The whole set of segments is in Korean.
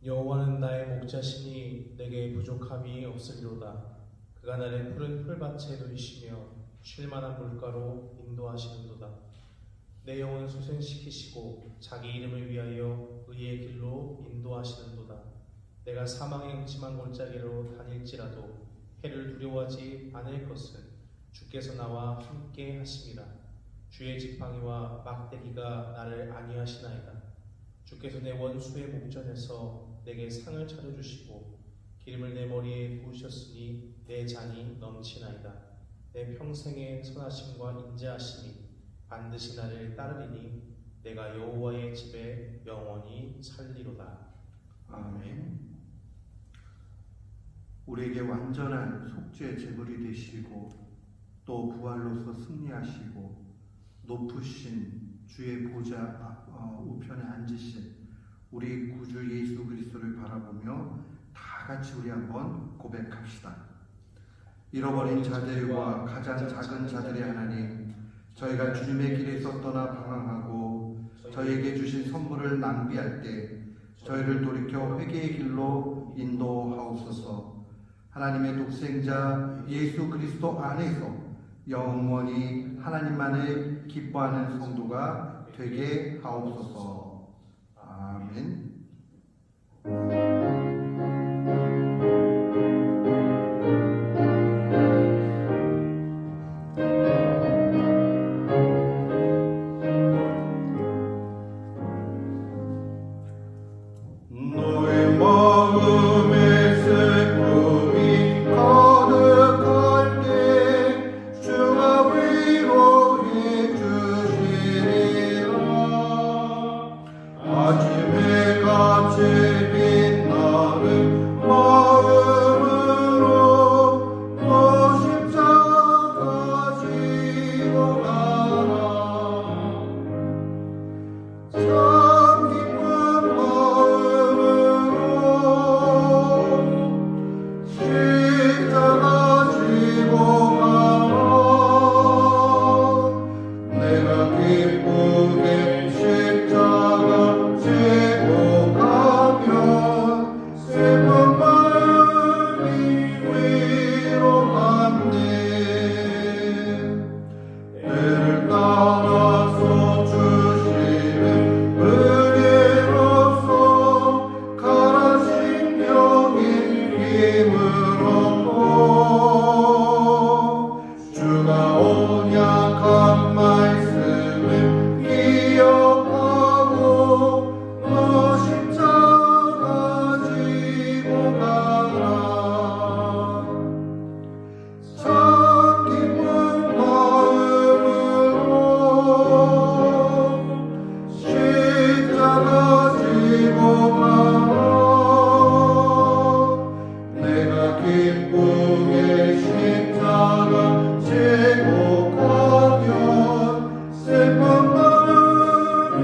여호와는 나의 목자시니 내게 부족함이 없으리로다. 그가 나를 푸른 풀밭에 누이시며 쉴만한 물가로 인도하시는도다. 내 영혼을 소생시키시고 자기 이름을 위하여 의의 길로 인도하시는도다. 내가 사망의 음침한 골짜기로 다닐지라도 해를 두려워하지 않을 것은 주께서 나와 함께 하심이라. 주의 지팡이와 막대기가 나를 안위하시나이다. 주께서 내 원수의 목전에서 내게 상을 차려주시고 기름을 내 머리에 부으셨으니 내 잔이 넘치나이다. 내 평생의 선하심과 인자하심이 반드시 나를 따르리니 내가 여호와의 집에 영원히 살리로다. 아멘. 우리에게 완전한 속죄 제물이 되시고 또 부활로서 승리하시고 높으신 주의 보좌 우편에 앉으신 우리 구주 예수 그리스도를 바라보며 다 같이 우리 한번 고백합시다. 잃어버린 자들과 가장 작은 자들의 하나님, 저희가 주님의 길에서 떠나 방황하고 저희에게 주신 선물을 낭비할 때 저희를 돌이켜 회개의 길로 인도하옵소서. 하나님의 독생자 예수 그리스도 안에서 영원히 하나님만을 기뻐하는 성도가 되게 하옵소서. 아멘. 너의 마음에 슬픔이 가득할 때 주가 위로해 주시리라. 아침에 같이 빛나는 마음으로 너 십자가 지고 가라. 참 기쁜 마음으로 십자가 지고 가라. 내가 기쁘게 십자가 지고 가면 슬픈 마음이 위로받네. 때를 따라서 주시는 은혜로서 가라진 병인 힘을 얻고 주가 언약한 말씀을 기억하고 너 십자가 지고 가라. 참 기쁜 마음으로 십자가 지고 가라. 내가 기쁘게 십자가 지고 가면 슬픈 마음이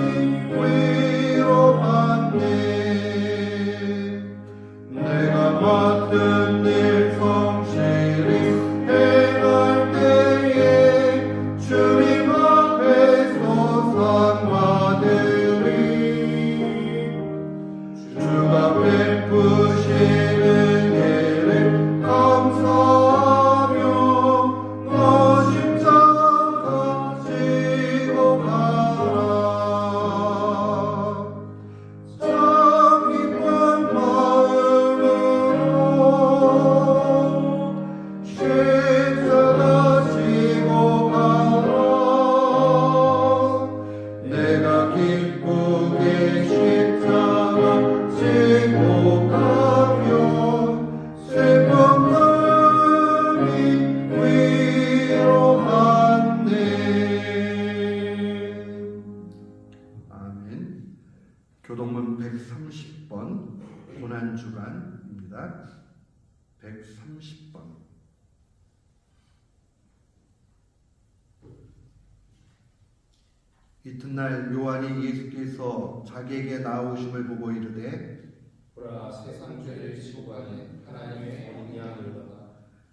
위로받네. 내가 맡은 일 성실히 행할 때에 주님 앞에서 상 받으리. 주가 베푸신 은혜를 감사하며 너 십자가 지고 가라. 참 기쁜 마음으로 십자가 지고 가라. 내가 기쁘게 십자가 지고 가면 슬픈 마음이 위로받네. 아멘. 교동문 130번 고난주간입니다. 130번. 이튿날 요한이 예수께서 자기에게 나오심을 보고 이르되 보라, 세상 죄를 지고 가는 하나님의 어린 양이로다.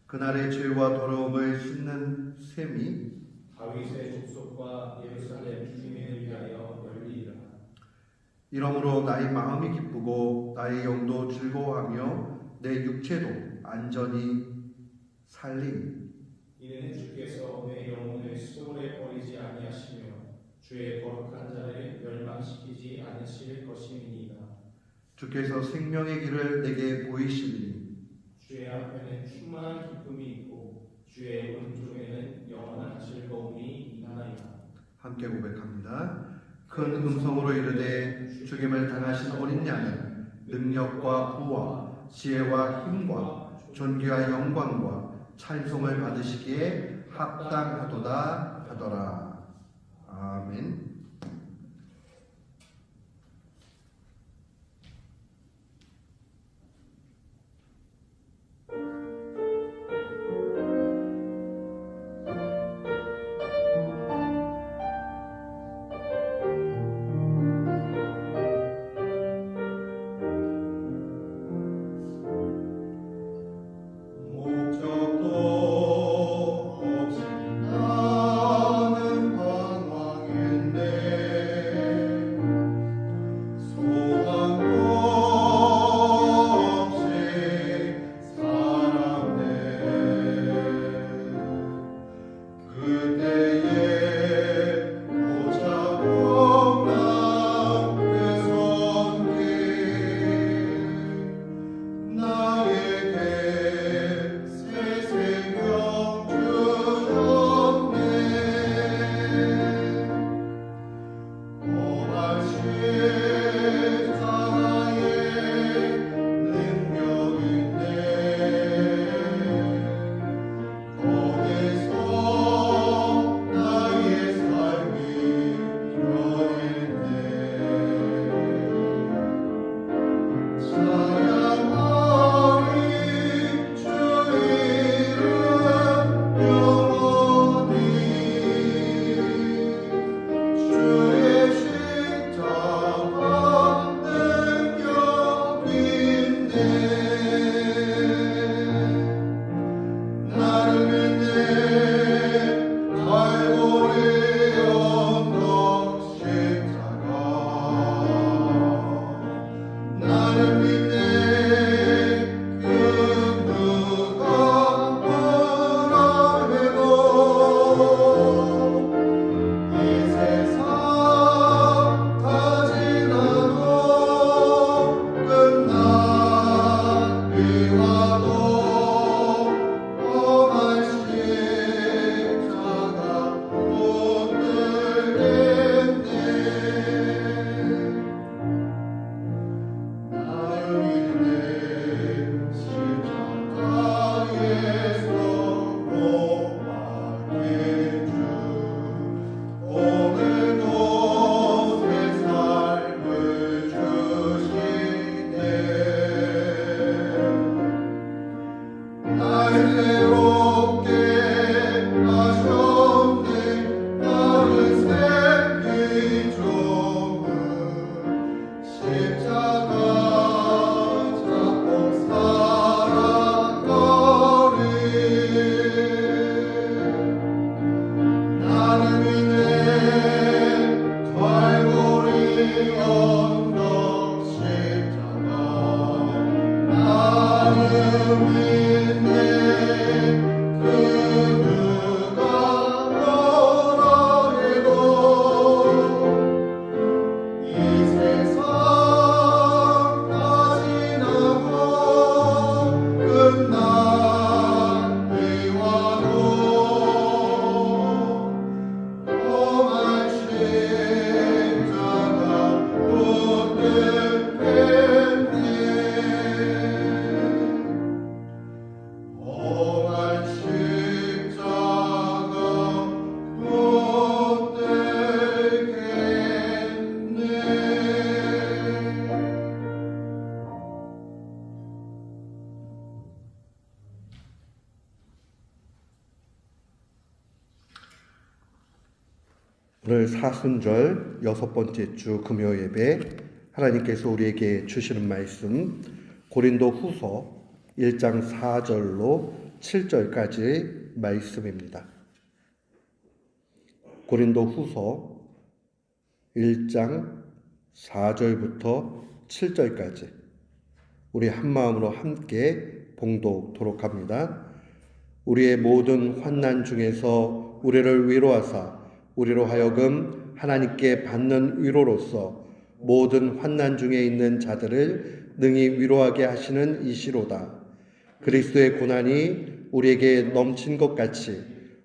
그날의 죄와 더러움을 씻는 셈이, 다윗의 족속과 예루살렘 주민을 위하여 열리리라. 1 0 주가 오냐 간 말씀을 기억하고 너 십자가 지고 가라. 네. 내가 기쁘게 십자가 지고 가면 슬픈 마음이 위로받네. 1 0 이러므로 나의 마음이 기쁘고 나의 영도 즐거워하며 내 육체도 안전히 살리니 이는 주께서 내 영혼을 수월에 버리지 아니하시며 주의 거룩한 자를 멸망시키지 않으실 것임이니이다. 주께서 생명의 길을 내게 보이시리니 주의 앞에는 충만한 기쁨이 있고 주의 오른쪽에는 영원한 즐거움이 있나이다. 함께 고백합니다. 큰 음성으로 이르되 죽임을 당하신 어린 양은 능력과 부와 지혜와 힘과 존귀와 영광과 찬송을 받으시기에 합당하도다 하더라. 아멘. 목적도 없이 나는 방황했네. 소망도 없이 살았네. 그때에 보자고 난 그 손길 나에게 새 생명 주셨네. 험한 십자가의 능력인데 거기서 나의 삶이 변했네. 찬양하리 주 이름 영원히. 주의 십자가 능력 있네. 나를 믿네. 갈보리 언덕 십자가. 나를 믿네. 그 누가 뭐라 해도 이 세상 다 지나도 끝난 비와도 험한 십자가 붙들겠네. 나를 믿네. 십자가에서 못 박힌 주 오늘도 새 삶을 주시네. 날 새롭게 하셨네. 나를 새기 좋은 십자가 잡고 살아가리. 나를 믿네. 갈보리 언덕 십자가. 나를 믿네. 그 누가 뭐라 해도 이 세상 다 지나고 끝난 비와도 험한 십자가 붙들겠네. 험한 십자가 붙들겠네. 오늘 사순절 6번째 주 금요 예배 하나님께서 우리에게 주시는 말씀 고린도 후서 1장 4절로 7절까지의 말씀입니다. 고린도 후서 1장 4절부터 7절까지 우리 한마음으로 함께 봉독토록 합니다. 우리의 모든 환난 중에서 우리를 위로하사 우리로 하여금 하나님께 받는 위로로서 모든 환난 중에 있는 자들을 능히 위로하게 하시는 이시로다. 그리스도의 고난이 우리에게 넘친 것 같이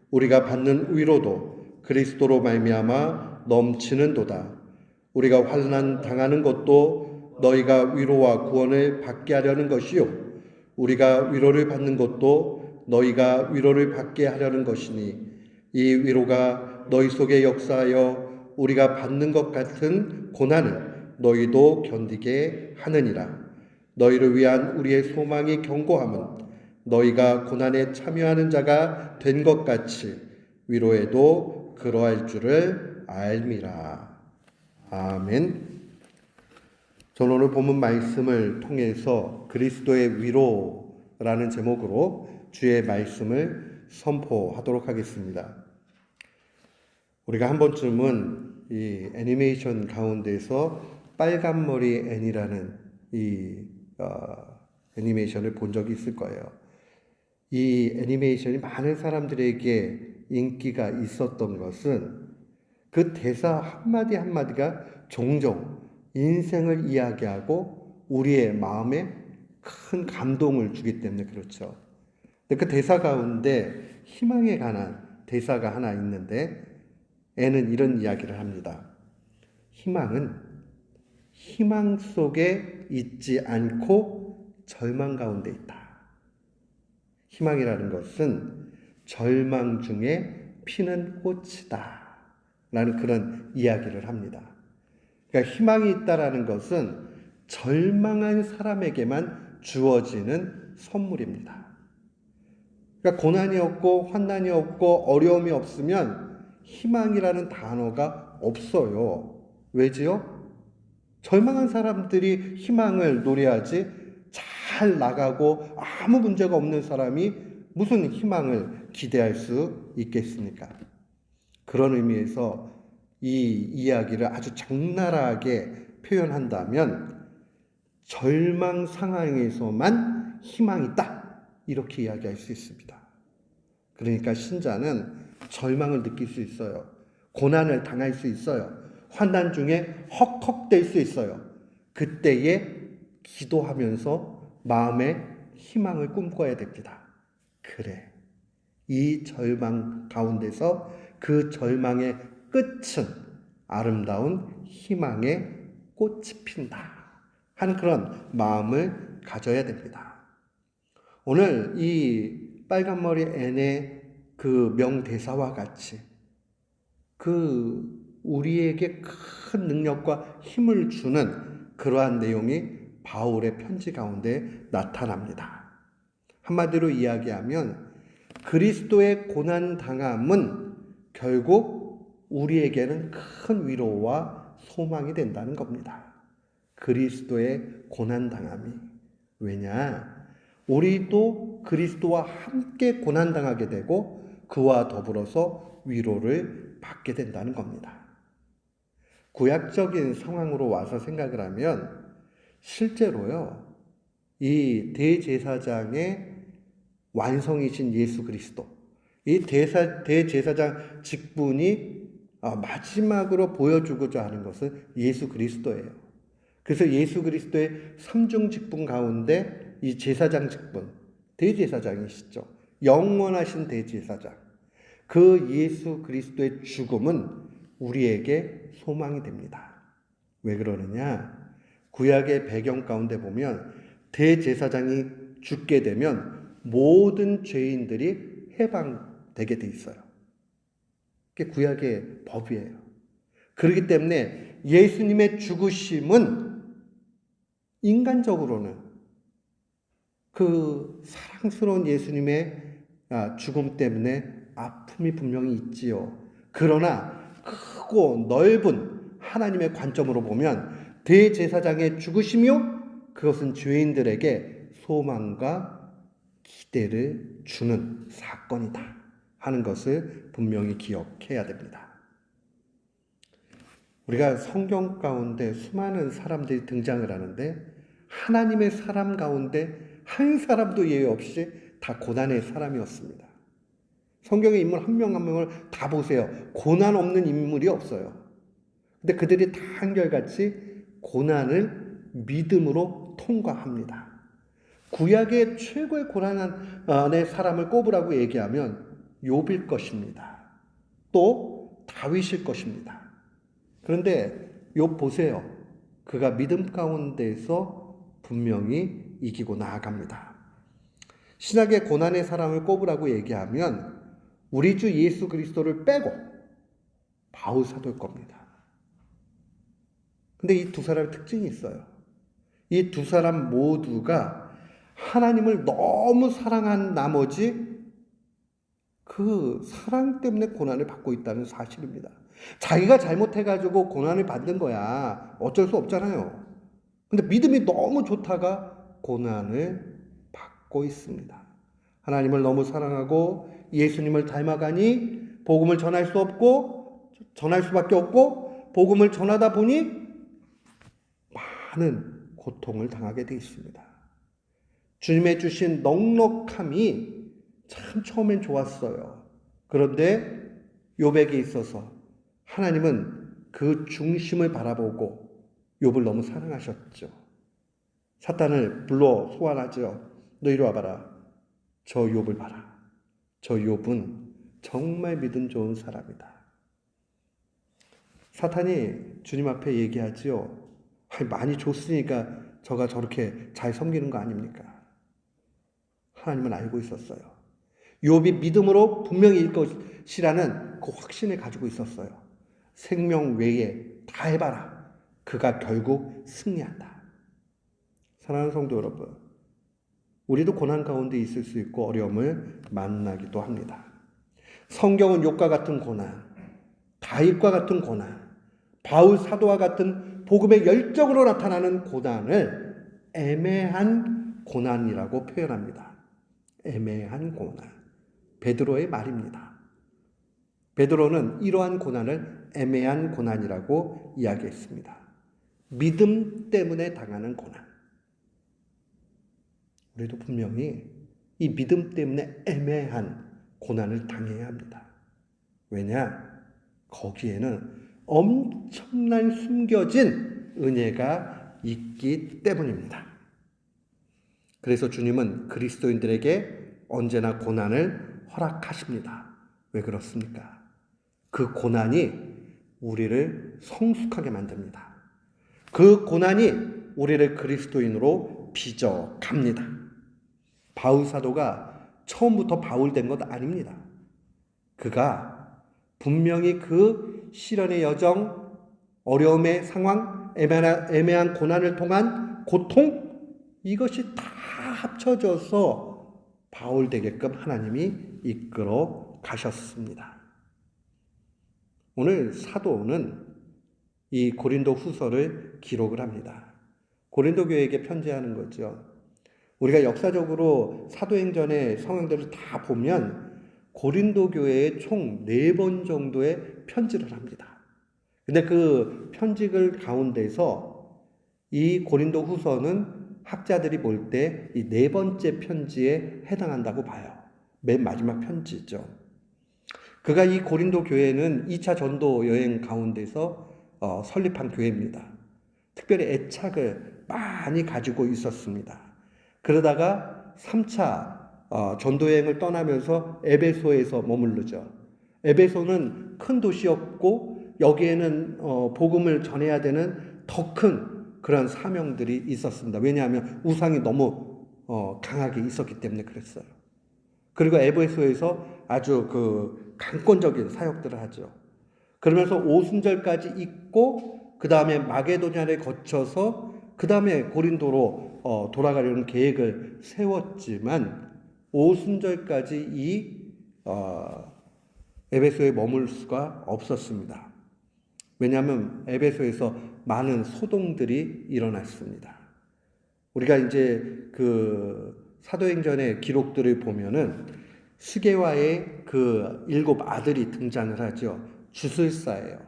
우리가 받는 위로도 그리스도로 말미암아 넘치는도다. 우리가 환난 당하는 것도 너희가 위로와 구원을 받게 하려는 것이요 우리가 위로를 받는 것도 너희가 위로를 받게 하려는 것이니 이 위로가 너희 속에 역사하여 우리가 받는 것 같은 고난을 너희도 견디게 하느니라. 너희를 위한 우리의 소망이 견고함은 너희가 고난에 참여하는 자가 된 것 같이 위로에도 그러할 줄을 알미라. 아멘. 저는 오늘 본문 말씀을 통해서 그리스도의 위로라는 제목으로 주의 말씀을 선포하도록 하겠습니다. 우리가 한 번쯤은 이 애니메이션 가운데서 빨간머리 앤이라는 이 애니메이션을 본 적이 있을 거예요. 이 애니메이션이 많은 사람들에게 인기가 있었던 것은 그 대사 한마디 한마디가 종종 인생을 이야기하고 우리의 마음에 큰 감동을 주기 때문에 그렇죠. 근데 그 대사 가운데 희망에 관한 대사가 하나 있는데 애는 이런 이야기를 합니다. 희망은 희망 속에 있지 않고 절망 가운데 있다. 희망이라는 것은 절망 중에 피는 꽃이다. 라는 그런 이야기를 합니다. 그러니까 희망이 있다라는 것은 절망한 사람에게만 주어지는 선물입니다. 그러니까 고난이 없고 환난이 없고 어려움이 없으면 희망이라는 단어가 없어요. 왜지요? 절망한 사람들이 희망을 노래하지 잘 나가고 아무 문제가 없는 사람이 무슨 희망을 기대할 수 있겠습니까? 그런 의미에서 이 이야기를 아주 적나라하게 표현한다면 절망 상황에서만 희망이 있다 이렇게 이야기할 수 있습니다. 그러니까 신자는 절망을 느낄 수 있어요. 고난을 당할 수 있어요. 환난 중에 헉헉댈 수 있어요. 그때에 기도하면서 마음에 희망을 꿈꿔야 됩니다. 그래, 이 절망 가운데서 그 절망의 끝은 아름다운 희망의 꽃이 핀다 하는 그런 마음을 가져야 됩니다. 오늘 이 빨간머리 앤의 그 명대사와 같이 우리에게 큰 능력과 힘을 주는 그러한 내용이 바울의 편지 가운데 나타납니다. 한마디로 이야기하면 그리스도의 고난 당함은 결국 우리에게는 큰 위로와 소망이 된다는 겁니다. 그리스도의 고난 당함이. 왜냐? 우리도 그리스도와 함께 고난 당하게 되고 그와 더불어서 위로를 받게 된다는 겁니다. 구약적인 상황으로 와서 생각을 하면 실제로요, 이 대제사장의 완성이신 예수 그리스도, 이 대제사장 직분이 마지막으로 보여주고자 하는 것은 예수 그리스도예요. 그래서 예수 그리스도의 삼중 직분 가운데 이 제사장 직분, 대제사장이시죠. 영원하신 대제사장. 그 예수 그리스도의 죽음은 우리에게 소망이 됩니다. 왜 그러느냐? 구약의 배경 가운데 보면 대제사장이 죽게 되면 모든 죄인들이 해방되게 돼 있어요. 그게 구약의 법이에요. 그렇기 때문에 예수님의 죽으심은 인간적으로는 그 사랑스러운 예수님의 죽음 때문에 아픔이 분명히 있지요. 그러나 크고 넓은 하나님의 관점으로 보면 대제사장의 죽으심이요, 그것은 죄인들에게 소망과 기대를 주는 사건이다 하는 것을 분명히 기억해야 됩니다. 우리가 성경 가운데 수많은 사람들이 등장을 하는데 하나님의 사람 가운데 한 사람도 예외 없이 다 고난의 사람이었습니다. 성경의 인물 한 명 한 명을 다 보세요. 고난 없는 인물이 없어요. 근데 그들이 다 한결같이 고난을 믿음으로 통과합니다. 구약의 최고의 고난의 사람을 꼽으라고 얘기하면 욥일 것입니다. 또 다윗일 것입니다. 그런데 욥 보세요. 그가 믿음 가운데서 분명히 이기고 나아갑니다. 신약의 고난의 사람을 꼽으라고 얘기하면 우리 주 예수 그리스도를 빼고 바울 사도일 겁니다. 근데 이 두 사람의 특징이 있어요. 이 두 사람 모두가 하나님을 너무 사랑한 나머지 그 사랑 때문에 고난을 받고 있다는 사실입니다. 자기가 잘못해가지고 고난을 받는 거야. 어쩔 수 없잖아요. 근데 믿음이 너무 좋다가 고난을 받고 있습니다. 하나님을 너무 사랑하고 예수님을 닮아가니 복음을 전할 수밖에 없고 복음을 전하다 보니 많은 고통을 당하게 되어 있습니다. 주님의 주신 넉넉함이 참 처음엔 좋았어요. 그런데 욥에게 있어서 하나님은 그 중심을 바라보고 욥을 너무 사랑하셨죠. 사탄을 불러 소환하죠. 너 이리 와봐라. 저 욥을 봐라. 저 욥은 정말 믿음 좋은 사람이다. 사탄이 주님 앞에 얘기하지요. 많이 줬으니까 저가 저렇게 잘 섬기는 거 아닙니까? 하나님은 알고 있었어요. 욥이 믿음으로 분명히 일 것이라는 그 확신을 가지고 있었어요. 생명 외에 다 해봐라. 그가 결국 승리한다. 사랑하는 성도 여러분, 우리도 고난 가운데 있을 수 있고 어려움을 만나기도 합니다. 성경은 욥과 같은 고난, 다윗과 같은 고난, 바울 사도와 같은 복음의 열정으로 나타나는 고난을 애매한 고난이라고 표현합니다. 애매한 고난. 베드로의 말입니다. 베드로는 이러한 고난을 애매한 고난이라고 이야기했습니다. 믿음 때문에 당하는 고난. 우리도 분명히 이 믿음 때문에 애매한 고난을 당해야 합니다. 왜냐? 거기에는 엄청난 숨겨진 은혜가 있기 때문입니다. 그래서 주님은 그리스도인들에게 언제나 고난을 허락하십니다. 왜 그렇습니까? 그 고난이 우리를 성숙하게 만듭니다. 그 고난이 우리를 그리스도인으로 빚어갑니다. 바울 사도가 처음부터 바울 된 것 아닙니다. 그가 분명히 그 시련의 여정, 어려움의 상황, 애매한 고난을 통한 고통, 이것이 다 합쳐져서 바울 되게끔 하나님이 이끌어 가셨습니다. 오늘 사도는 이 고린도 후서를 기록을 합니다. 고린도 교회에게 편지하는 거죠. 우리가 역사적으로 사도행전의 성경들을 다 보면 고린도 교회에 총 4번 정도의 편지를 합니다. 근데 그 편지글 가운데서 이 고린도 후서는 학자들이 볼 때 이 4번째 편지에 해당한다고 봐요. 맨 마지막 편지죠. 그가 이 고린도 교회는 2차 전도 여행 가운데서 설립한 교회입니다. 특별히 애착을 많이 가지고 있었습니다. 그러다가 3차 전도여행을 떠나면서 에베소에서 머무르죠. 에베소는 큰 도시였고 여기에는 복음을 전해야 되는 더 큰 그런 사명들이 있었습니다. 왜냐하면 우상이 너무 강하게 있었기 때문에 그랬어요. 그리고 에베소에서 아주 그 강권적인 사역들을 하죠. 그러면서 오순절까지 있고 그 다음에 마게도냐를 거쳐서 그 다음에 고린도로 돌아가려는 계획을 세웠지만 오순절까지 이 에베소에 머물 수가 없었습니다. 왜냐하면 에베소에서 많은 소동들이 일어났습니다. 우리가 이제 그 사도행전의 기록들을 보면은 스게와의 그 7 아들이 등장을 하죠. 주술사예요.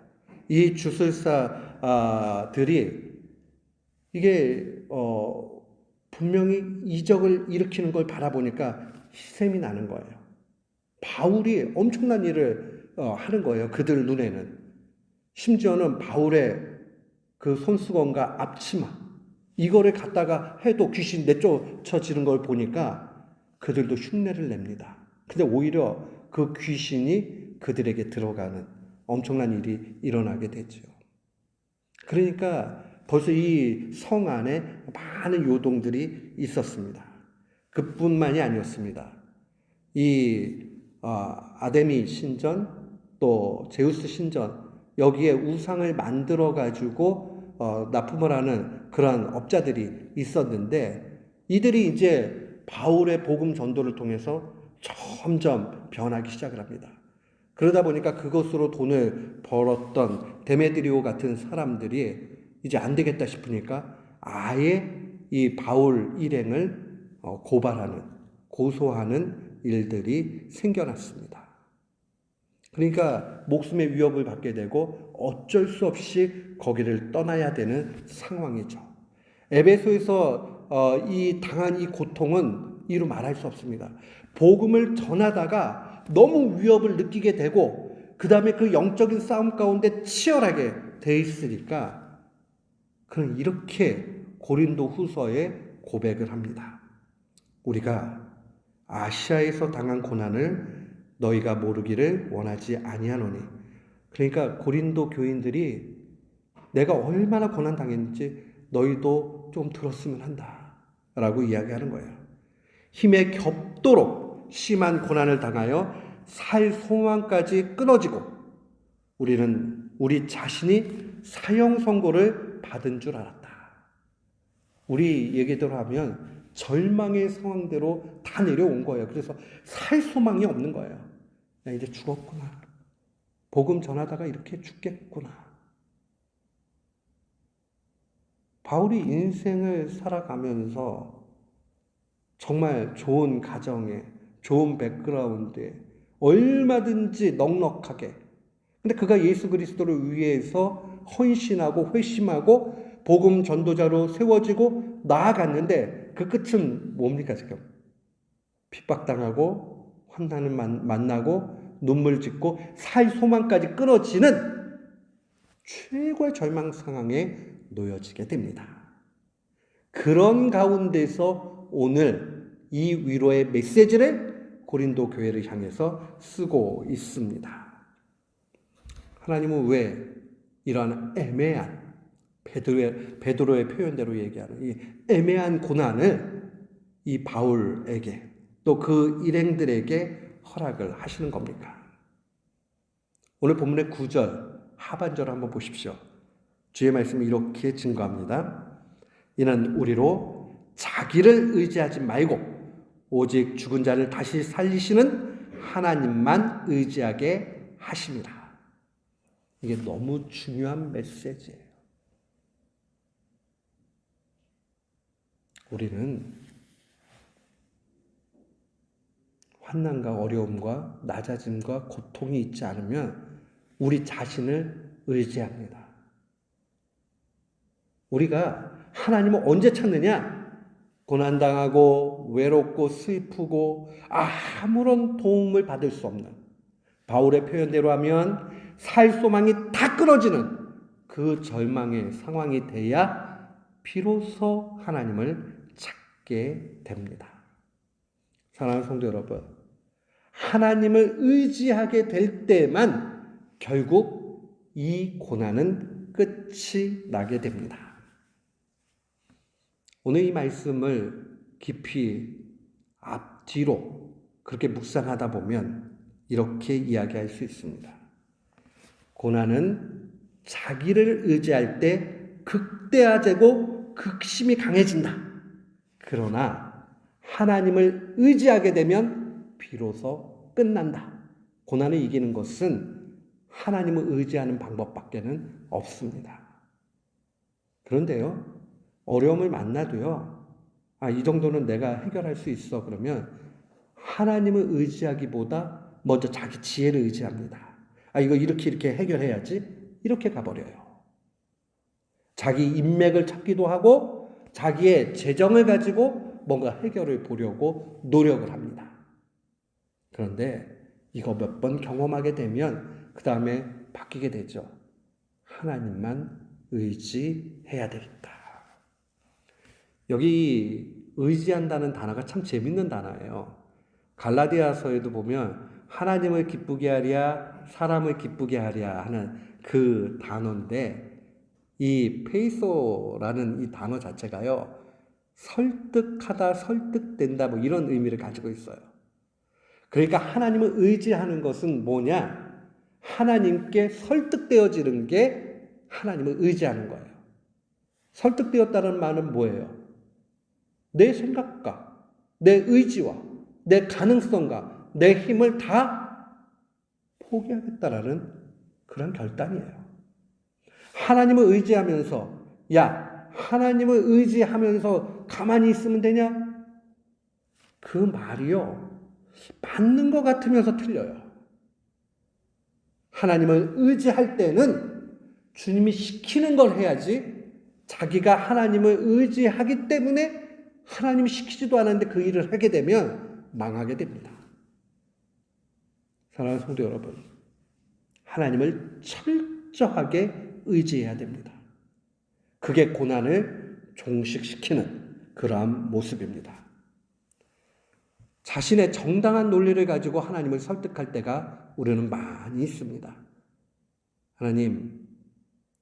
이 주술사들이 이게 분명히 이적을 일으키는 걸 바라보니까 희생이 나는 거예요. 바울이 엄청난 일을 하는 거예요. 그들 눈에는. 심지어는 바울의 그 손수건과 앞치마 이거를 갖다가 해도 귀신 내쫓아지는 걸 보니까 그들도 흉내를 냅니다. 근데 오히려 그 귀신이 그들에게 들어가는 엄청난 일이 일어나게 되죠. 그러니까 벌써 이 성 안에 많은 요동들이 있었습니다. 그뿐만이 아니었습니다. 이 아데미 신전 또 제우스 신전 여기에 우상을 만들어 가지고 납품을 하는 그러한 업자들이 있었는데 이들이 이제 바울의 복음 전도를 통해서 점점 변하기 시작을 합니다. 그러다 보니까 그것으로 돈을 벌었던 데메드리오 같은 사람들이 이제 안 되겠다 싶으니까 아예 이 바울 일행을 고소하는 일들이 생겨났습니다. 그러니까 목숨의 위협을 받게 되고 어쩔 수 없이 거기를 떠나야 되는 상황이죠. 에베소에서 이 당한 이 고통은 이루 말할 수 없습니다. 복음을 전하다가 너무 위협을 느끼게 되고 그 다음에 그 영적인 싸움 가운데 치열하게 돼 있으니까 그는 이렇게 고린도 후서에 고백을 합니다. 우리가 아시아에서 당한 고난을 너희가 모르기를 원하지 아니하노니. 그러니까 고린도 교인들이 내가 얼마나 고난 당했는지 너희도 좀 들었으면 한다 라고 이야기하는 거예요. 힘에 겹도록 심한 고난을 당하여 살 소망까지 끊어지고 우리는 우리 자신이 사형 선고를 받은 줄 알았다. 우리 얘기대로 하면 절망의 상황대로 다 내려온 거예요. 그래서 살 소망이 없는 거예요. 나 이제 죽었구나. 복음 전하다가 이렇게 죽겠구나. 바울이 인생을 살아가면서 정말 좋은 가정에, 좋은 백그라운드에 얼마든지 넉넉하게. 근데 그가 예수 그리스도를 위해서 헌신하고 회심하고 복음 전도자로 세워지고 나아갔는데 그 끝은 뭡니까 지금? 핍박당하고 환난을 만나고 눈물 짓고 살 소망까지 끊어지는 최고의 절망 상황에 놓여지게 됩니다. 그런 가운데서 오늘 이 위로의 메시지를 고린도 교회를 향해서 쓰고 있습니다. 하나님은 왜 이러한 애매한 베드로의 표현대로 얘기하는 이 애매한 고난을 이 바울에게 또 그 일행들에게 허락을 하시는 겁니까? 오늘 본문의 9절 하반절 한번 보십시오. 주의 말씀이 이렇게 증거합니다. 이는 우리로 자기를 의지하지 말고 오직 죽은 자를 다시 살리시는 하나님만 의지하게 하심이라. 이게 너무 중요한 메시지예요. 우리는 환난과 어려움과 낮아짐과 고통이 있지 않으면 우리 자신을 의지합니다. 우리가 하나님을 언제 찾느냐? 고난당하고 외롭고 슬프고 아무런 도움을 받을 수 없는, 바울의 표현대로 하면 살 소망이 다 끊어지는 그 절망의 상황이 돼야 비로소 하나님을 찾게 됩니다. 사랑하는 성도 여러분, 하나님을 의지하게 될 때만 결국 이 고난은 끝이 나게 됩니다. 오늘 이 말씀을 깊이 앞뒤로 그렇게 묵상하다 보면 이렇게 이야기할 수 있습니다. 고난은 자기를 의지할 때 극대화되고 극심히 강해진다. 그러나 하나님을 의지하게 되면 비로소 끝난다. 고난을 이기는 것은 하나님을 의지하는 방법밖에는 없습니다. 그런데요, 어려움을 만나도요, 이 정도는 내가 해결할 수 있어. 그러면 하나님을 의지하기보다 먼저 자기 지혜를 의지합니다. 이거 이렇게 해결해야지. 이렇게 가버려요. 자기 인맥을 찾기도 하고 자기의 재정을 가지고 뭔가 해결을 보려고 노력을 합니다. 그런데 이거 몇 번 경험하게 되면 그 다음에 바뀌게 되죠. 하나님만 의지해야 되겠다. 여기 의지한다는 단어가 참 재밌는 단어예요. 갈라디아서에도 보면 하나님을 기쁘게 하랴 사람을 기쁘게 하랴 하는 그 단어인데 이 페이소라는 이 단어 자체가요. 설득하다, 설득된다 뭐 이런 의미를 가지고 있어요. 그러니까 하나님을 의지하는 것은 뭐냐? 하나님께 설득되어지는 게 하나님을 의지하는 거예요. 설득되었다는 말은 뭐예요? 내 생각과 내 의지와 내 가능성과 내 힘을 다 포기하겠다라는 그런 결단이에요. 하나님을 의지하면서 야, 하나님을 의지하면서 가만히 있으면 되냐? 그 말이요. 맞는 것 같으면서 틀려요. 하나님을 의지할 때는 주님이 시키는 걸 해야지 자기가 하나님을 의지하기 때문에 하나님이 시키지도 않았는데 그 일을 하게 되면 망하게 됩니다. 사랑하는 성도 여러분, 하나님을 철저하게 의지해야 됩니다. 그게 고난을 종식시키는 그러한 모습입니다. 자신의 정당한 논리를 가지고 하나님을 설득할 때가 우리는 많이 있습니다. 하나님,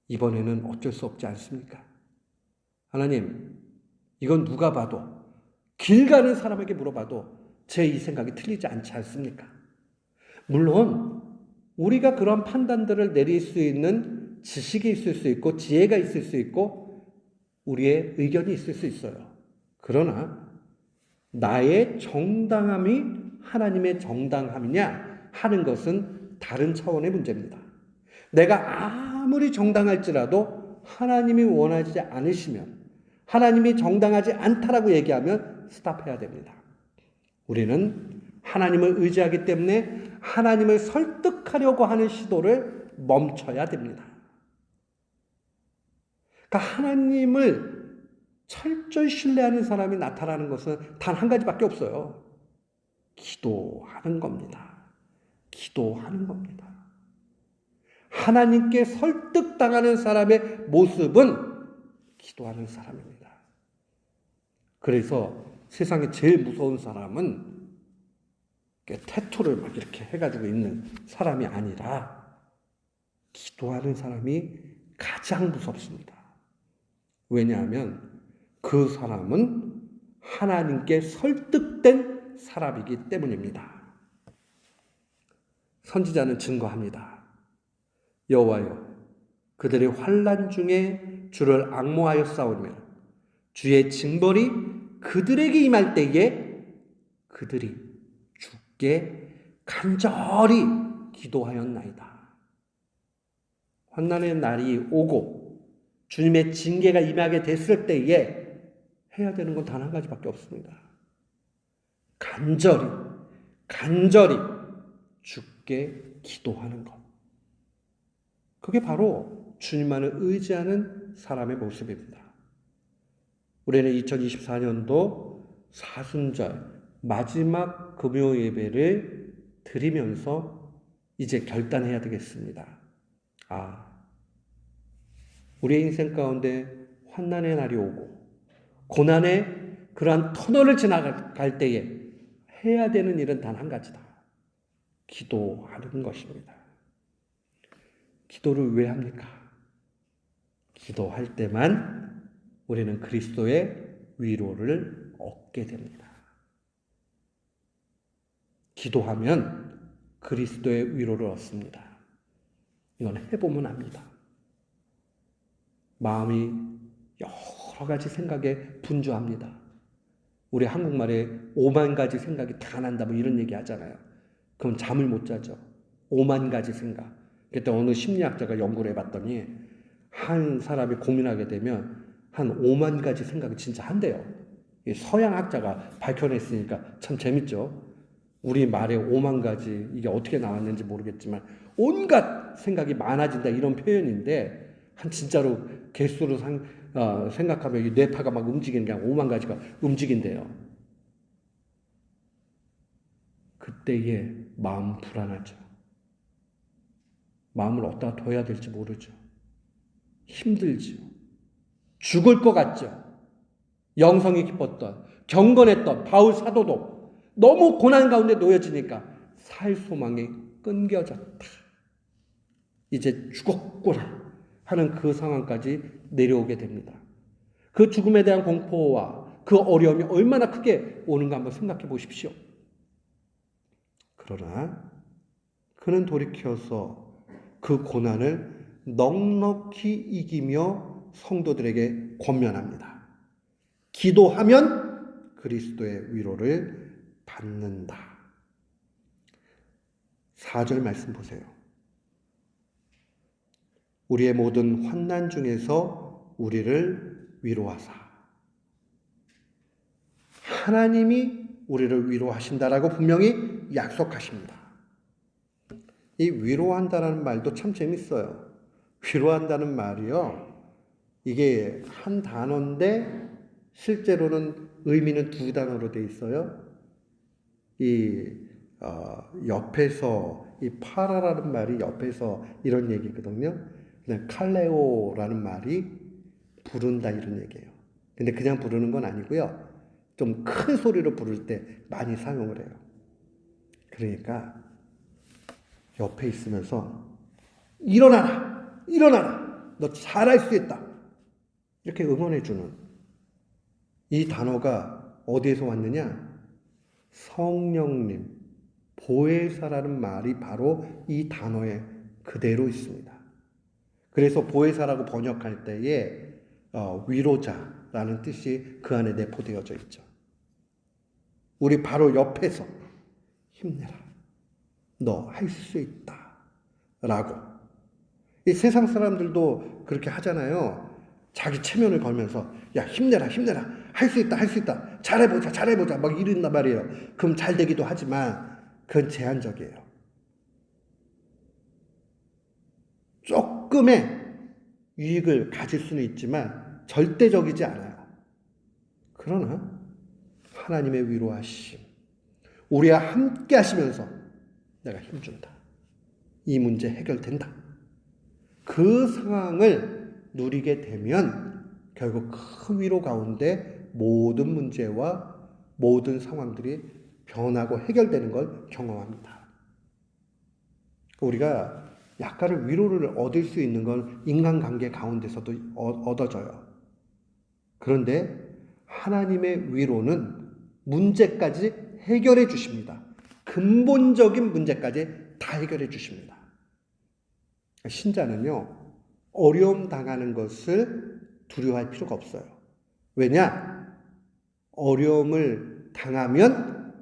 이번에는 어쩔 수 없지 않습니까? 하나님, 이건 누가 봐도 길 가는 사람에게 물어봐도 제 이 생각이 틀리지 않지 않습니까? 물론 우리가 그런 판단들을 내릴 수 있는 지식이 있을 수 있고 지혜가 있을 수 있고 우리의 의견이 있을 수 있어요. 그러나 나의 정당함이 하나님의 정당함이냐 하는 것은 다른 차원의 문제입니다. 내가 아무리 정당할지라도 하나님이 원하지 않으시면 하나님이 정당하지 않다라고 얘기하면 스탑해야 됩니다. 우리는 하나님을 의지하기 때문에 하나님을 설득하려고 하는 시도를 멈춰야 됩니다. 그러니까 하나님을 철저히 신뢰하는 사람이 나타나는 것은 단 한 가지밖에 없어요. 기도하는 겁니다. 기도하는 겁니다. 하나님께 설득당하는 사람의 모습은 기도하는 사람입니다. 그래서 세상에 제일 무서운 사람은 태토를 막 이렇게 해가지고 있는 사람이 아니라 기도하는 사람이 가장 무섭습니다. 왜냐하면 그 사람은 하나님께 설득된 사람이기 때문입니다. 선지자는 증거합니다. 여호와여, 그들의 환난 중에 주를 앙모하여 싸우며 주의 징벌이 그들에게 임할 때에 그들이 주께 간절히 기도하였나이다. 환난의 날이 오고 주님의 징계가 임하게 됐을 때에 해야 되는 건 단 한 가지밖에 없습니다. 간절히 주께 기도하는 것. 그게 바로 주님만을 의지하는 사람의 모습입니다. 우리는 2024년도 사순절 마지막 금요 예배를 드리면서 이제 결단해야 되겠습니다. 우리의 인생 가운데 환난의 날이 오고 고난의 그러한 터널을 지나갈 때에 해야 되는 일은 단 한 가지다. 기도하는 것입니다. 기도를 왜 합니까? 기도할 때만 우리는 그리스도의 위로를 얻게 됩니다. 기도하면 그리스도의 위로를 얻습니다. 이건 해보면 압니다. 마음이 여러 가지 생각에 분주합니다. 우리 한국말에 5만 가지 생각이 다 난다 뭐 이런 얘기 하잖아요. 그럼 잠을 못 자죠. 5만 가지 생각. 그때 어느 심리학자가 연구를 해봤더니 한 사람이 고민하게 되면 한 5만 가지 생각이 진짜 한대요. 서양학자가 밝혀냈으니까 참 재밌죠. 우리 말에 5만 가지 이게 어떻게 나왔는지 모르겠지만 온갖 생각이 많아진다 이런 표현인데 한 진짜로 개수로 생각하면 이 뇌파가 막 움직이는 게 5만 가지가 움직인대요. 그때에 마음 불안하죠. 마음을 어디다 둬야 될지 모르죠. 힘들죠. 죽을 것 같죠. 영성이 깊었던 경건했던 바울 사도도 너무 고난 가운데 놓여지니까 살 소망이 끊겨졌다. 이제 죽었구나 하는 그 상황까지 내려오게 됩니다. 그 죽음에 대한 공포와 그 어려움이 얼마나 크게 오는가 한번 생각해 보십시오. 그러나 그는 돌이켜서 그 고난을 넉넉히 이기며 성도들에게 권면합니다. 기도하면 그리스도의 위로를 받는다. 4절 말씀 보세요. 우리의 모든 환난 중에서 우리를 위로하사. 하나님이 우리를 위로하신다라고 분명히 약속하십니다. 이 위로한다라는 말도 참 재밌어요. 위로한다는 말이요. 이게 한 단어인데 실제로는 의미는 두 단어로 돼 있어요. 옆에서 이 파라라는 말이 옆에서 이런 얘기거든요. 그냥 칼레오라는 말이 부른다 이런 얘기예요. 근데 그냥 부르는 건 아니고요. 좀 큰 소리로 부를 때 많이 사용을 해요. 그러니까 옆에 있으면서 일어나라, 일어나라, 너 잘할 수 있다. 이렇게 응원해주는 이 단어가 어디에서 왔느냐? 성령님, 보혜사라는 말이 바로 이 단어에 그대로 있습니다. 그래서 보혜사라고 번역할 때에 위로자라는 뜻이 그 안에 내포되어져 있죠. 우리 바로 옆에서 힘내라. 너 할 수 있다. 라고. 이 세상 사람들도 그렇게 하잖아요. 자기 체면을 걸면서 야 힘내라 힘내라 할 수 있다 할 수 있다 잘해보자 잘해보자 막 이런단 말이에요. 그럼 잘 되기도 하지만 그건 제한적이에요. 조금의 유익을 가질 수는 있지만 절대적이지 않아요. 그러나 하나님의 위로하심, 우리와 함께 하시면서 내가 힘준다. 이 문제 해결된다. 그 상황을 누리게 되면 결국 큰 위로 가운데 모든 문제와 모든 상황들이 변하고 해결되는 걸 경험합니다. 우리가 약간의 위로를 얻을 수 있는 건 인간관계 가운데서도 얻어져요. 그런데 하나님의 위로는 문제까지 해결해 주십니다. 근본적인 문제까지 다 해결해 주십니다. 신자는요, 어려움 당하는 것을 두려워할 필요가 없어요. 왜냐? 어려움을 당하면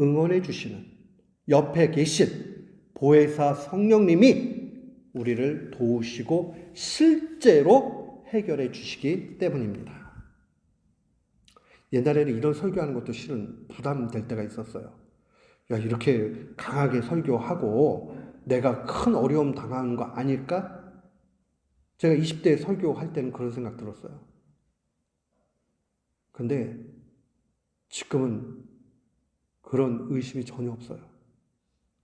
응원해 주시는 옆에 계신 보혜사 성령님이 우리를 도우시고 실제로 해결해 주시기 때문입니다. 옛날에는 이런 설교하는 것도 실은 부담될 때가 있었어요. 야, 이렇게 강하게 설교하고 내가 큰 어려움 당하는 거 아닐까? 제가 20대 설교할 때는 그런 생각 들었어요. 근데 지금은 그런 의심이 전혀 없어요.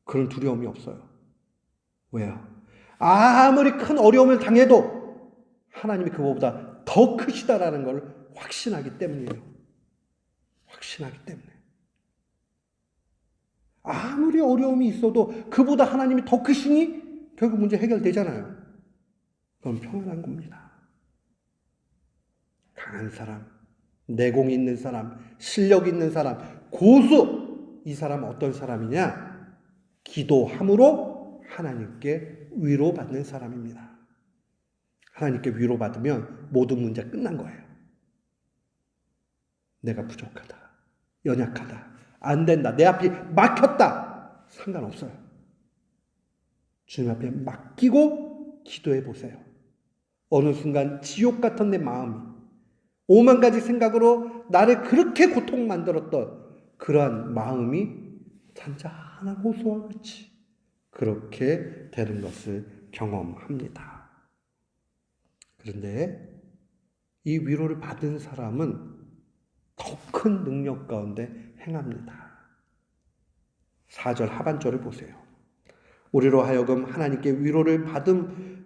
그런 두려움이 없어요. 왜요? 아무리 큰 어려움을 당해도 하나님이 그거보다 더 크시다라는 걸 확신하기 때문이에요. 확신하기 때문에. 아무리 어려움이 있어도 그보다 하나님이 더 크시니 결국 문제 해결되잖아요. 그건 평안한 겁니다. 강한 사람, 내공 있는 사람, 실력 있는 사람, 고수! 이 사람은 어떤 사람이냐? 기도함으로 하나님께 위로받는 사람입니다. 하나님께 위로받으면 모든 문제 끝난 거예요. 내가 부족하다, 연약하다, 안 된다, 내 앞이 막혔다, 상관없어요. 주님 앞에 맡기고 기도해 보세요. 어느 순간 지옥 같은 내 마음이 5만 가지 생각으로 나를 그렇게 고통 만들었던 그러한 마음이 잔잔한 호수와 같이 그렇게 되는 것을 경험합니다. 그런데 이 위로를 받은 사람은 더 큰 능력 가운데 행합니다. 4절 하반절을 보세요. 우리로 하여금 하나님께 위로를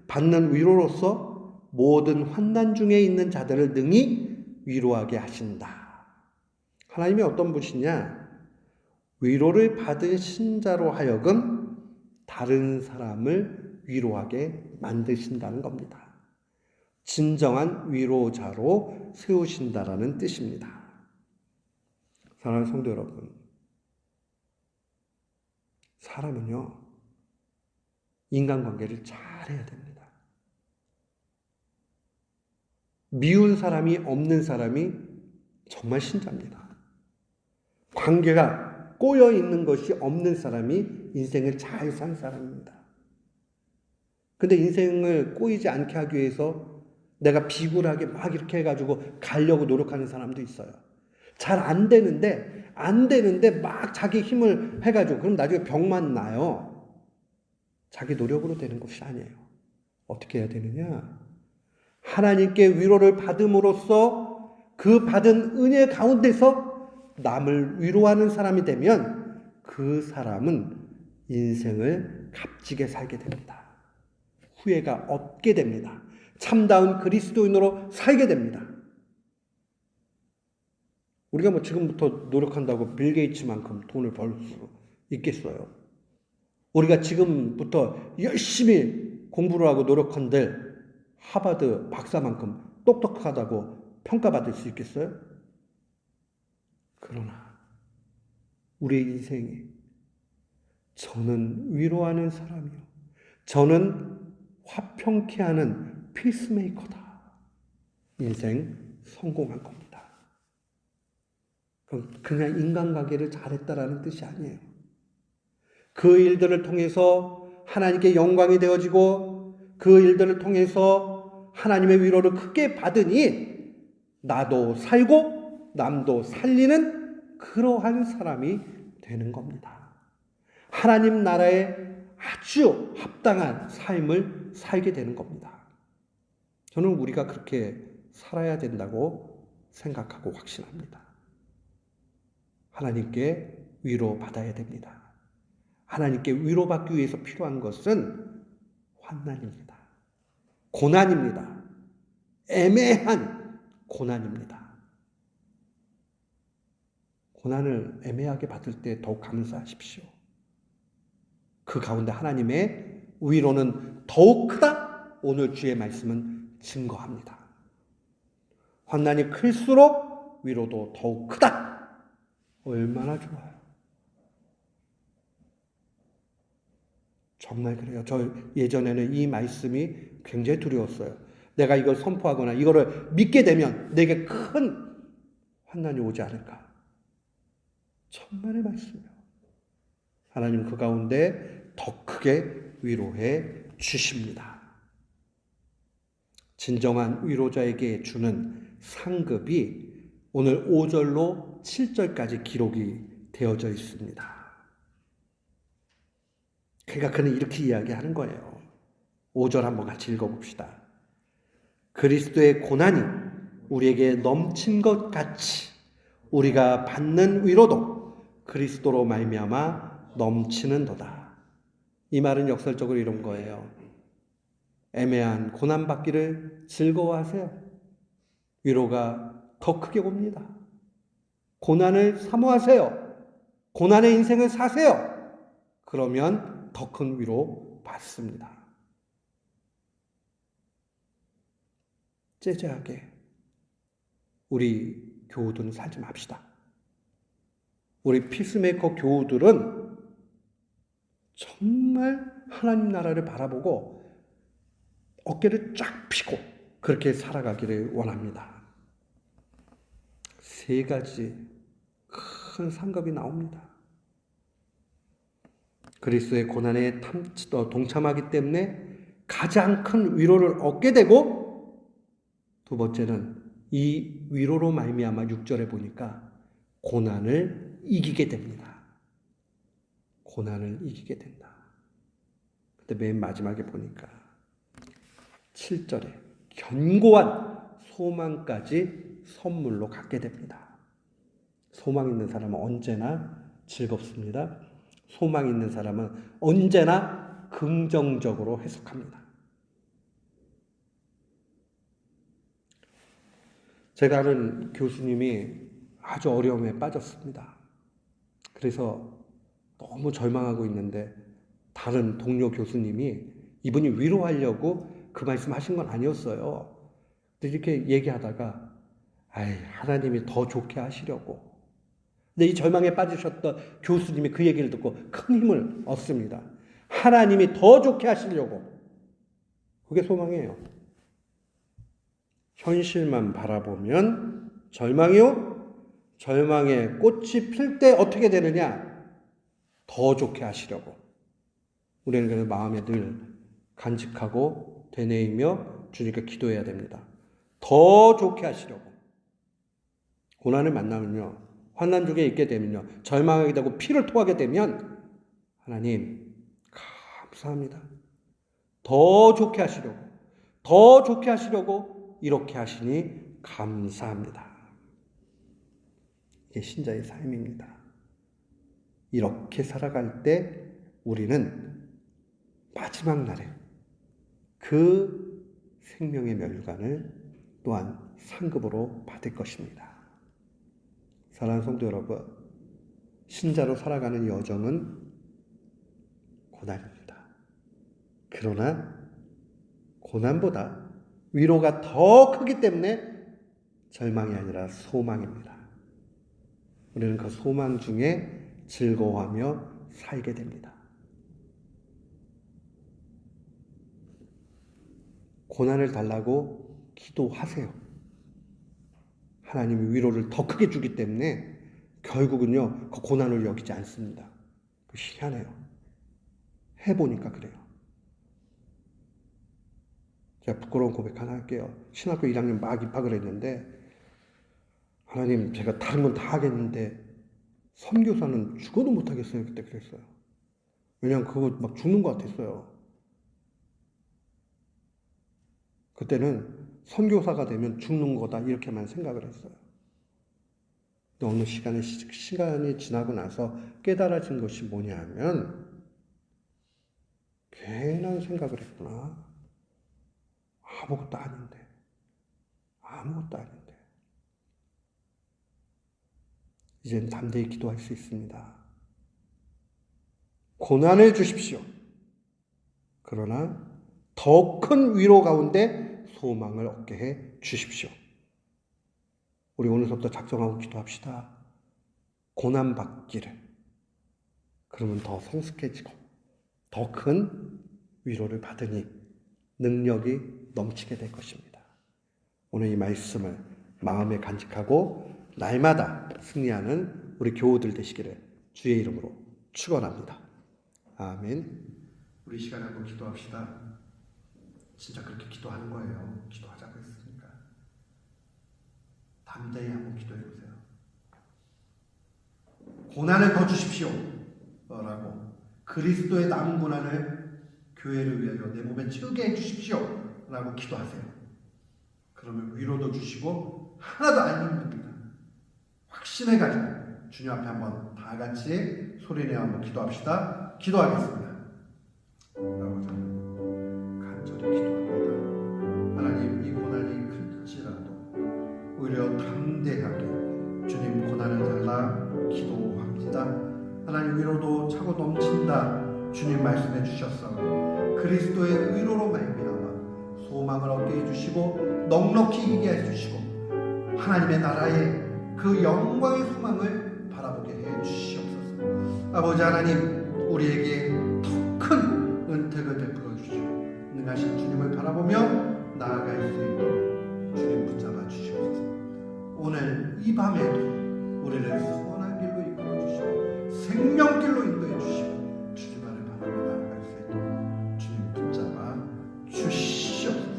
받는 위로로서 모든 환난 중에 있는 자들을 능히 위로하게 하신다. 하나님이 어떤 분이냐? 위로를 받은 신자로 하여금 다른 사람을 위로하게 만드신다는 겁니다. 진정한 위로자로 세우신다라는 뜻입니다. 사랑하는 성도 여러분, 사람은요, 인간관계를 잘해야 됩니다. 미운 사람이 없는 사람이 정말 신자입니다. 관계가 꼬여 있는 것이 없는 사람이 인생을 잘 산 사람입니다. 근데 인생을 꼬이지 않게 하기 위해서 내가 비굴하게 막 이렇게 해가지고 가려고 노력하는 사람도 있어요. 잘 안 되는데 막 자기 힘을 해가지고 그럼 나중에 병만 나요. 자기 노력으로 되는 것이 아니에요. 어떻게 해야 되느냐? 하나님께 위로를 받음으로써 그 받은 은혜 가운데서 남을 위로하는 사람이 되면 그 사람은 인생을 값지게 살게 됩니다. 후회가 없게 됩니다. 참다운 그리스도인으로 살게 됩니다. 우리가 뭐 지금부터 노력한다고 빌 게이츠만큼 돈을 벌 수 있겠어요? 우리가 지금부터 열심히 공부를 하고 노력한들 하버드 박사만큼 똑똑하다고 평가받을 수 있겠어요? 그러나 우리의 인생이 저는 위로하는 사람이요, 저는 화평케 하는 피스메이커다. 인생 성공한 겁니다. 그냥 인간관계를 잘했다라는 뜻이 아니에요. 그 일들을 통해서 하나님께 영광이 되어지고 그 일들을 통해서 하나님의 위로를 크게 받으니 나도 살고 남도 살리는 그러한 사람이 되는 겁니다. 하나님 나라에 아주 합당한 삶을 살게 되는 겁니다. 저는 우리가 그렇게 살아야 된다고 생각하고 확신합니다. 하나님께 위로받아야 됩니다. 하나님께 위로받기 위해서 필요한 것은 환난입니다. 고난입니다. 애매한 고난입니다. 고난을 애매하게 받을 때 더욱 감사하십시오. 그 가운데 하나님의 위로는 더욱 크다. 오늘 주의 말씀은 증거합니다. 환난이 클수록 위로도 더욱 크다. 얼마나 좋아요. 정말 그래요. 저 예전에는 이 말씀이 굉장히 두려웠어요. 내가 이걸 선포하거나 이거를 믿게 되면 내게 큰 환난이 오지 않을까. 천만의 말씀이요. 하나님 그 가운데 더 크게 위로해 주십니다. 진정한 위로자에게 주는 상급이 오늘 5절로 7절까지 기록이 되어져 있습니다. 그러니까 그는 이렇게 이야기하는 거예요. 5절 한번 같이 읽어봅시다. 그리스도의 고난이 우리에게 넘친 것 같이 우리가 받는 위로도 그리스도로 말미암아 넘치는도다. 이 말은 역설적으로 이런 거예요. 애매한 고난받기를 즐거워하세요. 위로가 더 크게 옵니다. 고난을 사모하세요. 고난의 인생을 사세요. 그러면 더 큰 위로 받습니다. 째째하게 우리 교우들은 살지 맙시다. 우리 피스메이커 교우들은 정말 하나님 나라를 바라보고 어깨를 쫙 펴고 그렇게 살아가기를 원합니다. 세 가지 큰 상급이 나옵니다. 그리스도의 고난에 동참하기 때문에 가장 큰 위로를 얻게 되고, 두 번째는 이 위로로 말미암아 6절에 보니까 고난을 이기게 됩니다. 고난을 이기게 된다. 근데 맨 마지막에 보니까 7절에 견고한 소망까지 선물로 갖게 됩니다. 소망 있는 사람은 언제나 즐겁습니다. 소망 있는 사람은 언제나 긍정적으로 해석합니다. 제가 아는 교수님이 아주 어려움에 빠졌습니다. 그래서 너무 절망하고 있는데 다른 동료 교수님이 이분이 위로하려고 그 말씀 하신 건 아니었어요. 근데 이렇게 얘기하다가 하나님이 더 좋게 하시려고. 근데 이 절망에 빠지셨던 교수님이 그 얘기를 듣고 큰 힘을 얻습니다. 하나님이 더 좋게 하시려고. 그게 소망이에요. 현실만 바라보면 절망이요. 절망의 꽃이 필 때 어떻게 되느냐? 더 좋게 하시려고. 우리는 그래서 마음에 늘 간직하고 되뇌이며 주님께 기도해야 됩니다. 더 좋게 하시려고. 고난을 만나면요, 환난 중에 있게 되면요, 절망하게 되고 피를 토하게 되면 하나님 감사합니다. 더 좋게 하시려고, 더 좋게 하시려고 이렇게 하시니 감사합니다. 이게 신자의 삶입니다. 이렇게 살아갈 때 우리는 마지막 날에 그 생명의 멸류관을 또한 상급으로 받을 것입니다. 사랑하는 성도 여러분, 신자로 살아가는 여정은 고난입니다. 그러나 고난보다 위로가 더 크기 때문에 절망이 아니라 소망입니다. 우리는 그 소망 중에 즐거워하며 살게 됩니다. 고난을 달라고 기도하세요. 하나님이 위로를 더 크게 주기 때문에 결국은요, 그 고난을 여기지 않습니다. 희한해요. 해보니까 그래요. 제가 부끄러운 고백 하나 할게요. 신학교 1학년 막 입학을 했는데, 하나님, 제가 다른 건 다 하겠는데 선교사는 죽어도 못하겠어요. 그때 그랬어요. 왜냐하면 그거 막 죽는 것 같았어요. 그때는 선교사가 되면 죽는 거다 이렇게만 생각을 했어요. 근데 어느 시간이 지나고 나서 깨달아진 것이 뭐냐면, 괜한 생각을 했구나. 아무것도 아닌데. 아무것도 아닌데. 이젠 담대히 기도할 수 있습니다. 고난을 주십시오. 그러나 더 큰 위로 가운데 소망을 얻게 해 주십시오. 우리 오늘부터 작정하고 기도합시다. 고난 받기를. 그러면 더 성숙해지고 더 큰 위로를 받으니 능력이 넘치게 될 것입니다. 오늘 이 말씀을 마음에 간직하고 날마다 승리하는 우리 교우들 되시기를 주의 이름으로 축원합니다. 아멘. 우리 시간에 한번 기도합시다. 진짜 그렇게 기도하는 거예요. 기도하자고 했으니까. 담대히 한번 기도해 보세요. 고난을 더 주십시오. 라고. 그리스도의 남은 고난을 교회를 위하여 내 몸에 채우게 해 주십시오. 라고 기도하세요. 그러면 위로도 주시고 하나도 안 힘듭니다. 확신을 가지고 주님 앞에 한번 다 같이 소리내어 한번 기도합시다. 기도하겠습니다. 아버지, 간절히 기도합니다. 하나님, 이 고난이 클지라도 오히려 담대하게 주님 고난을 달라 기도합니다. 하나님, 위로도 차고 넘친다 주님 말씀해 주셨어. 그리스도의 의로로 말미암아 소망을 얻게 해주시고 넉넉히 이기게 해주시고 하나님의 나라의 그 영광의 소망을 바라보게 해주시옵소서. 아버지 하나님, 우리에게 더 큰 은택을 베풀어 주시고 능하신 주님을 바라보며 나아갈 수 있도록 주님 붙잡아 주시옵소서. 오늘 이 밤에도 우리를 선한 길로 이끌어 주시고 생명길로 인도해 주시고 주님만을 바라보며 나아갈 수 있도록 주님 붙잡아 주시옵소서.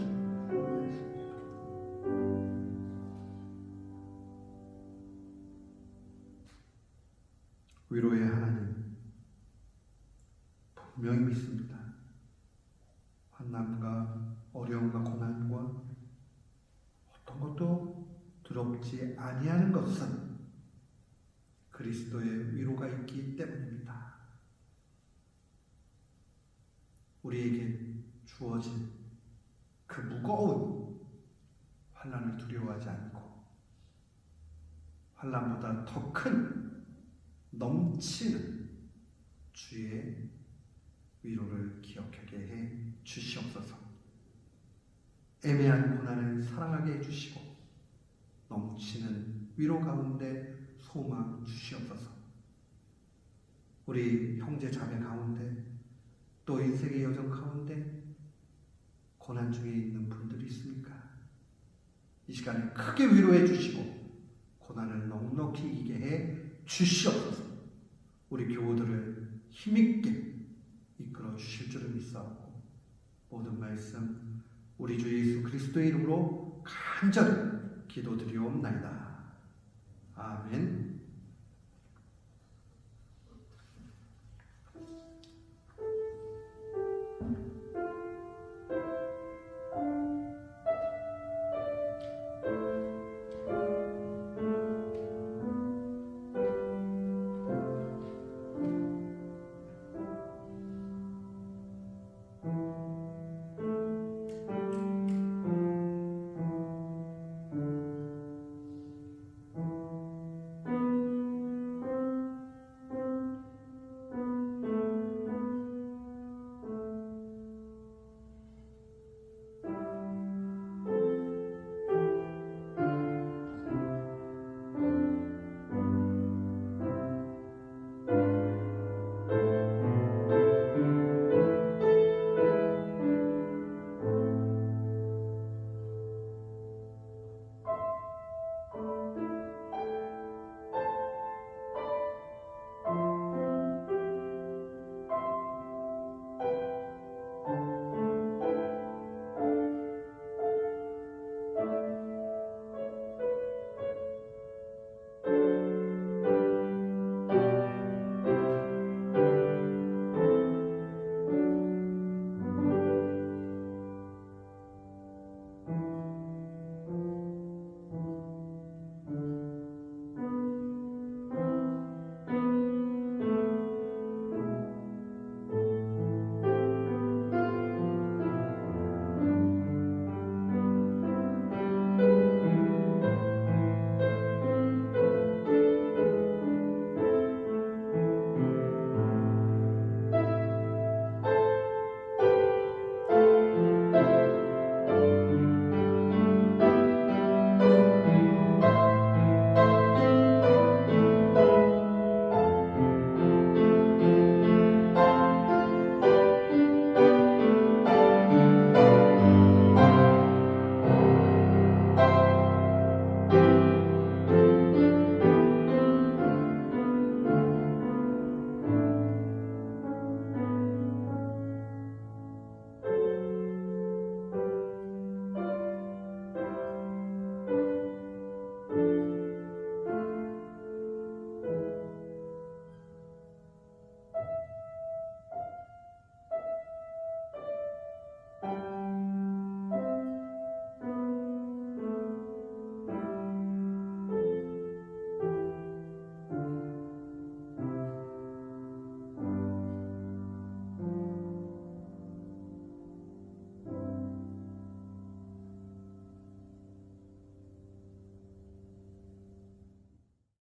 위로의 하나님, 분명히 믿습니다. 환난과 어려움과 고난과 어떤 것도 두렵지 아니하는 것은 그리스도의 위로가 있기 때문입니다. 우리에게 주어진 그 무거운 환난을 두려워하지 않고 환난보다 더 큰 넘치는 주의 위로를 기억하게 해 주시옵소서. 애매한 고난을 사랑하게 해 주시고 넘치는 위로 가운데 소망 주시옵소서. 우리 형제 자매 가운데 또 인생의 여정 가운데 고난 중에 있는 분들이 있습니까? 이 시간에 크게 위로해 주시고 고난을 넉넉히 이기게 해 주시옵소서. 우리 교우들을 힘있게 이끌어 주실 줄을 믿사옵고 모든 말씀 우리 주 예수 그리스도의 이름으로 간절히 기도드리옵나이다.